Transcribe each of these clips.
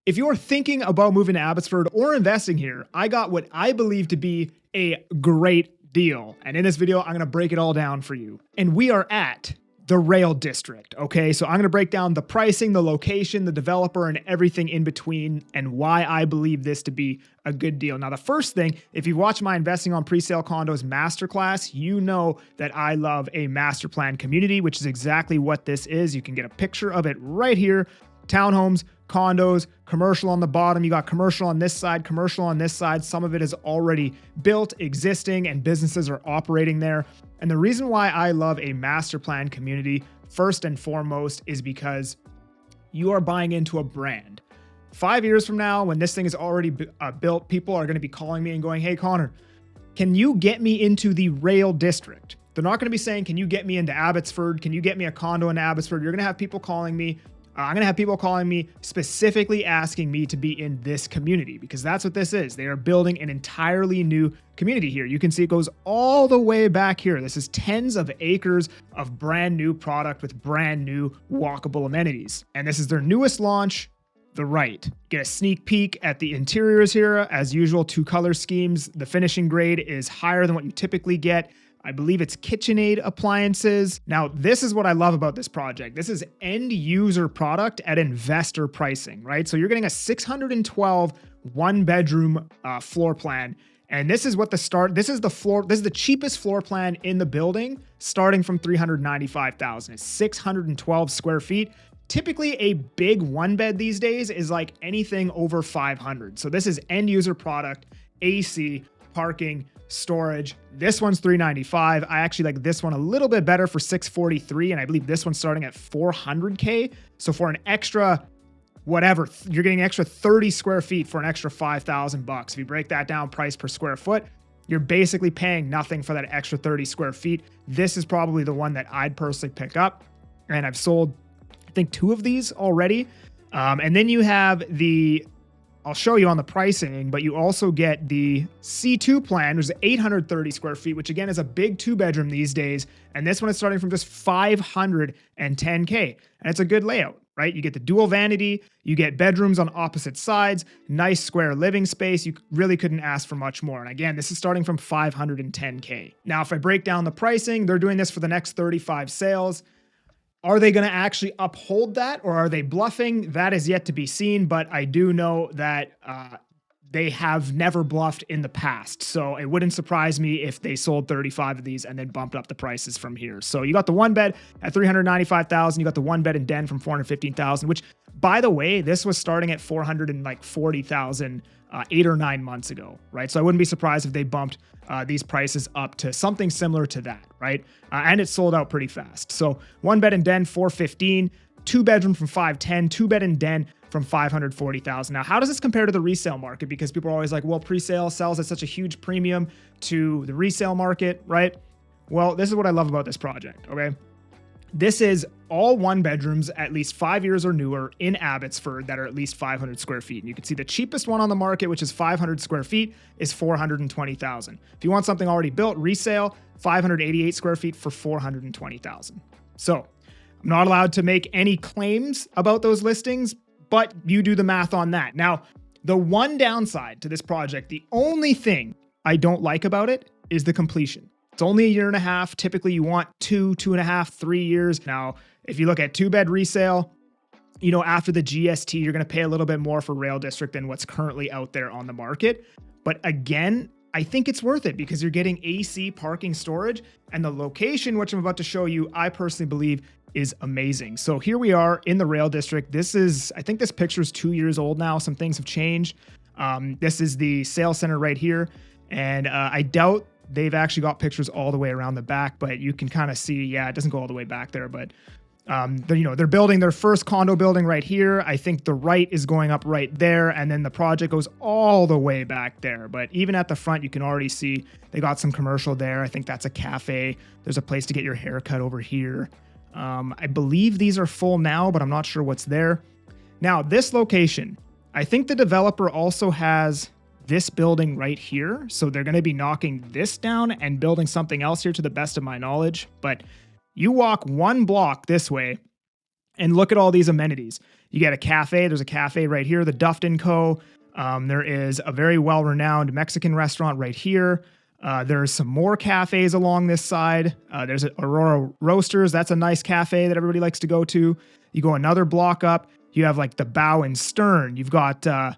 If you're thinking about moving to Abbotsford or investing here, I got what I believe to be a great deal. And in this video, I'm going to break it all down for you. And we are at the Rail District, okay? So I'm going to break down the pricing, the location, the developer, and everything in between, and why I believe this to be a good deal. Now, the first thing, if you've watched my Investing on Presale Condos masterclass, you know that I love a master plan community, which is exactly what this is. You can get a picture of it right here. Townhomes, condos, commercial on the bottom. You got commercial on this side, commercial on this side. Some of it is already built, existing, and businesses are operating there. And the reason why I love a master plan community, first and foremost, is because you are buying into a brand. 5 years from now, when this thing is already built, people are going to be calling me and going, "Hey, Connor, can you get me into the Rail District?" They're not going to be saying, "Can you get me into Abbotsford? Can you get me a condo in Abbotsford?" You're going to have people calling me. I'm going to have people calling me specifically asking me to be in this community, because that's what this is. They are building an entirely new community here. You can see it goes all the way back here. This is tens of acres of brand new product with brand new walkable amenities. And this is their newest launch, the right. Get a sneak peek at the interiors here. As usual, 2 color schemes. The finishing grade is higher than what you typically get. I believe it's KitchenAid appliances. Now, this is what I love about this project. This is end user product at investor pricing, right? So you're getting a 612 one bedroom floor plan. And this is what this is the cheapest floor plan in the building, starting from $395,000. It's 612 square feet. Typically a big one bed these days is like anything over 500. So this is end user product, AC, parking, storage. This one's $395. I actually like this one a little bit better for $643, and I believe this one's starting at $400K. So for an extra whatever, you're getting an extra 30 square feet for an extra $5,000. If you break that down price per square foot, you're basically paying nothing for that extra 30 square feet. This is probably the one that I'd personally pick up, and I've sold, I think, 2 of these already. And then you have I'll show you on the pricing, but you also get the C2 plan, which is 830 square feet, which again is a big 2-bedroom these days. And this one is starting from just $510K. And it's a good layout, right? You get the dual vanity, you get bedrooms on opposite sides, nice square living space. You really couldn't ask for much more. And again, this is starting from $510K. Now, if I break down the pricing, they're doing this for the next 35 sales. Are they going to actually uphold that, or are they bluffing? That is yet to be seen, but I do know that they have never bluffed in the past. So it wouldn't surprise me if they sold 35 of these and then bumped up the prices from here. So you got the one bed at $395,000. You got the one bed in Den from $415,000, which, by the way, this was starting at $440,000 8 or 9 months ago, right? So I wouldn't be surprised if they bumped these prices up to something similar to that, right? And it sold out pretty fast. So one bed in Den, $415,000, 2-bedroom from $510,000, 2-bed in Den from $540,000. Now, how does this compare to the resale market? Because people are always like, well, pre-sale sells at such a huge premium to the resale market, right? Well, this is what I love about this project, okay? This is all 1-bedrooms, at least 5 years or newer, in Abbotsford that are at least 500 square feet. And you can see the cheapest one on the market, which is 500 square feet, is $420,000. If you want something already built, resale, 588 square feet for $420,000. So I'm not allowed to make any claims about those listings, but you do the math on that. Now, the one downside to this project, the only thing I don't like about it, is the completion. It's only 1.5 years. Typically, you want 2.5, 3 years. Now, if you look at 2-bed resale, you know, after the GST, you're going to pay a little bit more for Rail District than what's currently out there on the market. But again, I think it's worth it because you're getting AC, parking, storage, and the location, which I'm about to show you, I personally believe is amazing. So here we are in the Rail District. I think this picture is 2 years old now. Some things have changed. This is the sales center right here. And I doubt they've actually got pictures all the way around the back, but you can kind of see, yeah, it doesn't go all the way back there, but they're building their first condo building right here. I think the right is going up right there, and then the project goes all the way back there. But even at the front, you can already see they got some commercial there. I think that's a cafe. There's a place to get your hair cut over here. I believe these are full now, but I'm not sure what's there. Now, this location, I think the developer also has this building right here. So they're going to be knocking this down and building something else here to the best of my knowledge. But you walk 1 block this way and look at all these amenities. You get a cafe. There's a cafe right here, the Dufton Co. There is a very well-renowned Mexican restaurant right here. There's some more cafes along this side. There's Aurora Roasters. That's a nice cafe that everybody likes to go to. You go another block up, you have like the Bow and Stern. You've got, a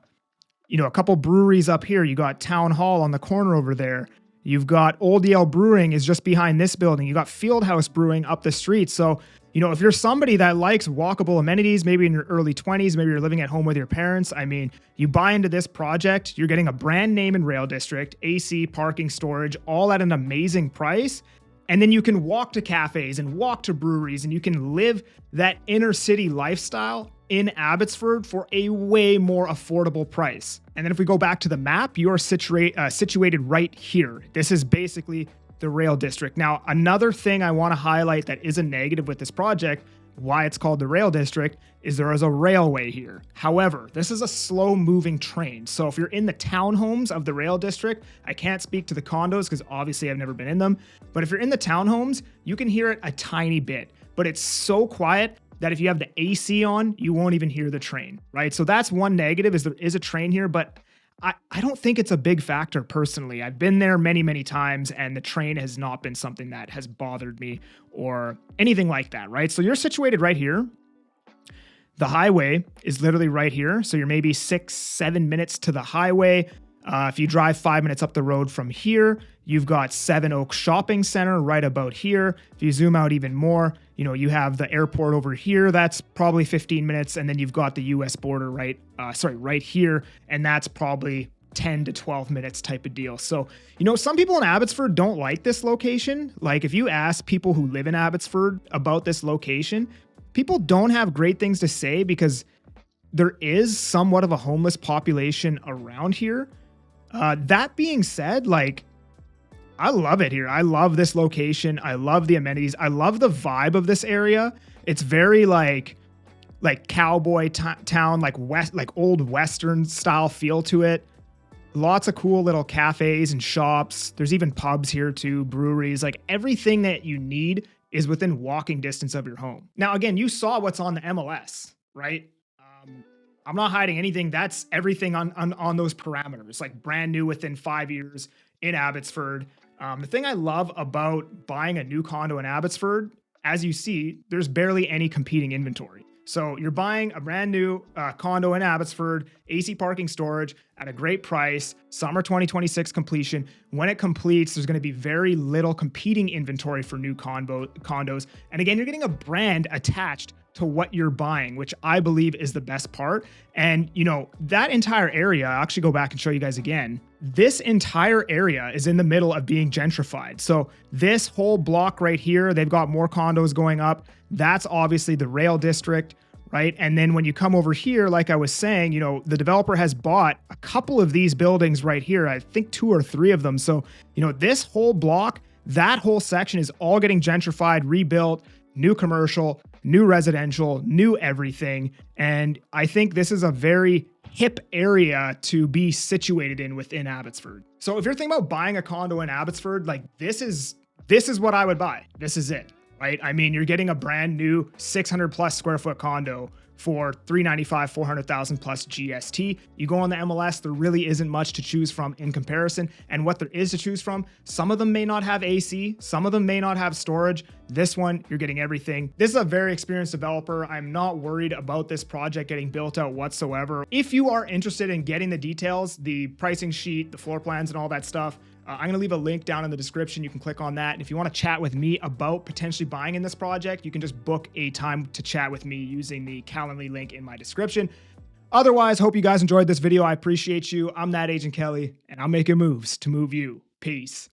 couple breweries up here. You got Town Hall on the corner over there. You've got Old Yale Brewing is just behind this building. You got Fieldhouse Brewing up the street. So, if you're somebody that likes walkable amenities, maybe in your early 20s, maybe you're living at home with your parents, you buy into this project, you're getting a brand name in Rail District, AC, parking, storage, all at an amazing price. And then you can walk to cafes and walk to breweries, and you can live that inner city lifestyle in Abbotsford for a way more affordable price. And then if we go back to the map, you are situated right here. This is basically the Rail District. Now, another thing I want to highlight that is a negative with this project, why it's called the Rail District, is there is a railway here. However, this is a slow moving train. So if you're in the townhomes of the Rail District, I can't speak to the condos because obviously I've never been in them, but if you're in the townhomes, you can hear it a tiny bit, but it's so quiet that if you have the AC on, you won't even hear the train, right? So that's one negative, is there is a train here, but I don't think it's a big factor personally. I've been there many, many times, and the train has not been something that has bothered me or anything like that, right? So you're situated right here. The highway is literally right here. So you're maybe 6-7 minutes to the highway. If you drive 5 minutes up the road from here, you've got Seven Oaks Shopping Center right about here. If you zoom out even more, you have the airport over here. That's probably 15 minutes. And then you've got the US border right here. And that's probably 10 to 12 minutes type of deal. So, some people in Abbotsford don't like this location. Like if you ask people who live in Abbotsford about this location, people don't have great things to say because there is somewhat of a homeless population around here. That being said, I love it here. I love this location. I love the amenities. I love the vibe of this area. It's very like cowboy town, like old Western style feel to it. Lots of cool little cafes and shops. There's even pubs here too, breweries, like everything that you need is within walking distance of your home. Now, again, you saw what's on the MLS, right? I'm not hiding anything. That's everything on those parameters, like brand new within 5 years in Abbotsford. The thing I love about buying a new condo in Abbotsford, as you see, there's barely any competing inventory. So you're buying a brand new condo in Abbotsford, AC parking storage at a great price, summer 2026 completion. When it completes, there's going to be very little competing inventory for new condos. And again, you're getting a brand attached to what you're buying, which I believe is the best part. And that entire area, I'll actually go back and show you guys again. This entire area is in the middle of being gentrified. So this whole block right here, they've got more condos going up. That's obviously the Rail District, right? And then when you come over here, like I was saying, the developer has bought a couple of these buildings right here. I think 2 or 3 of them. So, this whole block, that whole section is all getting gentrified, rebuilt, new commercial, new residential, new everything. And I think this is a very hip area to be situated in within Abbotsford. So if you're thinking about buying a condo in Abbotsford, this is what I would buy. This is it, right? You're getting a brand new 600 plus square foot condo for $395,000, $400,000 plus GST. You go on the MLS, there really isn't much to choose from in comparison. And what there is to choose from, some of them may not have AC, some of them may not have storage. This one, you're getting everything. This is a very experienced developer. I'm not worried about this project getting built out whatsoever. If you are interested in getting the details, the pricing sheet, the floor plans and all that stuff, I'm going to leave a link down in the description. You can click on that. And if you want to chat with me about potentially buying in this project, you can just book a time to chat with me using the Calendly link in my description. Otherwise, hope you guys enjoyed this video. I appreciate you. I'm that Agent Kelly, and I'm making moves to move you. Peace.